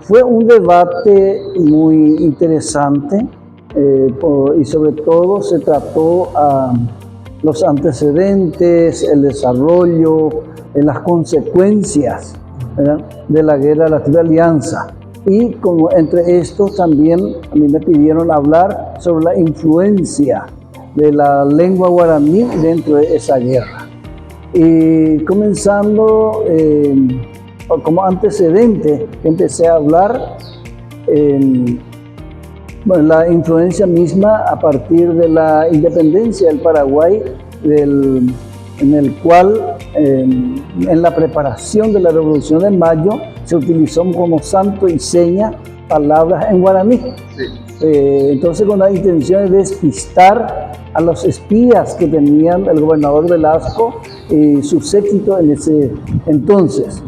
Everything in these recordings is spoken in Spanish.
Fue un debate muy interesante y sobre todo se trató los antecedentes, el desarrollo, las consecuencias, ¿verdad?, de la guerra de la Triple Alianza. Y como entre estos también a mí me pidieron hablar sobre la influencia de la lengua guaraní dentro de esa guerra. Y comenzando como antecedente, empecé a hablar la influencia misma a partir de la independencia del Paraguay, en el cual en la preparación de la Revolución de Mayo se utilizó como santo y seña palabras en guaraní. Sí. Entonces, con la intención de despistar a los espías que tenían el gobernador Velasco y su séquito en ese entonces.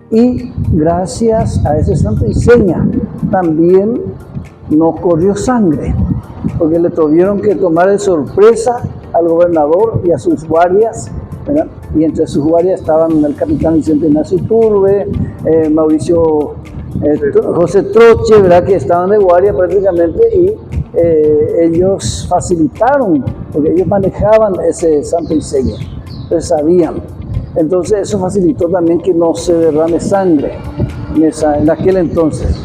Y gracias a ese santo y seña también no corrió sangre, porque le tuvieron que tomar de sorpresa al gobernador y a sus guardias, ¿verdad? Y entre sus guardias estaban el capitán Vicente Ignacio Iturbe, Mauricio José Troche, ¿verdad?, que estaban de guardia prácticamente, y ellos facilitaron, porque ellos manejaban ese santo y seña, entonces sabían. Entonces eso facilitó también que no se derrame sangre en aquel entonces.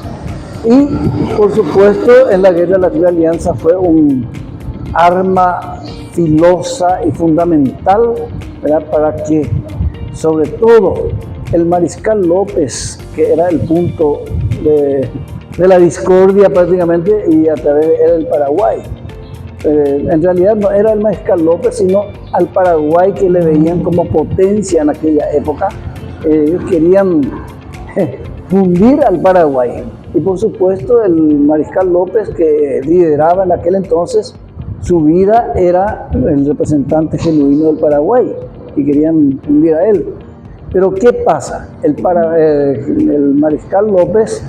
Y por supuesto en la guerra de la Triple Alianza fue un arma filosa y fundamental, ¿verdad?, para que sobre todo el mariscal López, que era el punto de la discordia prácticamente, y a través de él el Paraguay. En realidad no era el mariscal López, sino al Paraguay, que le veían como potencia en aquella época. Ellos querían fundir al Paraguay. Y por supuesto el mariscal López, que lideraba en aquel entonces, su vida era el representante genuino del Paraguay y querían fundir a él. Pero ¿qué pasa? El mariscal López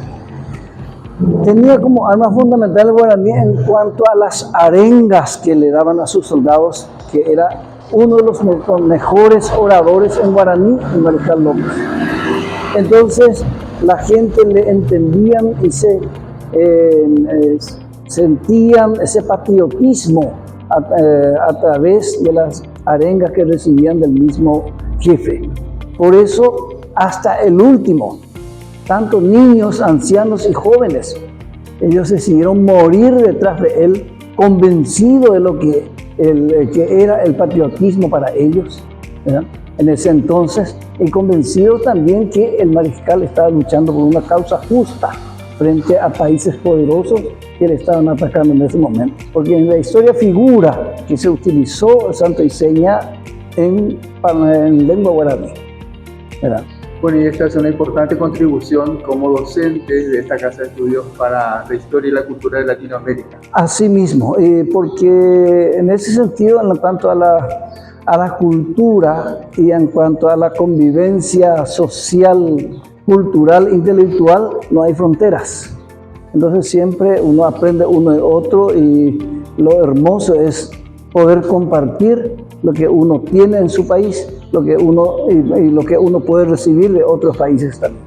tenía como arma fundamental el guaraní en cuanto a las arengas que le daban a sus soldados, que era uno de los mejores oradores en guaraní, el mariscal López. Entonces la gente le entendían y sentían ese patriotismo a través de las arengas que recibían del mismo jefe. Por eso hasta el último, tanto niños, ancianos y jóvenes, ellos decidieron morir detrás de él, convencidos de lo que era el patriotismo para ellos, ¿verdad?, en ese entonces, y convencidos también que el mariscal estaba luchando por una causa justa frente a países poderosos que le estaban atacando en ese momento. Porque en la historia figura que se utilizó el santo y seña en lengua guaraní, ¿verdad? Bueno, y esta es una importante contribución como docentes de esta Casa de Estudios para la historia y la cultura de Latinoamérica. Así mismo, porque en ese sentido, en cuanto a la cultura y en cuanto a la convivencia social, cultural, intelectual, no hay fronteras. Entonces siempre uno aprende uno de otro, y lo hermoso es poder compartir lo que uno tiene en su país, lo que uno puede recibir de otros países también.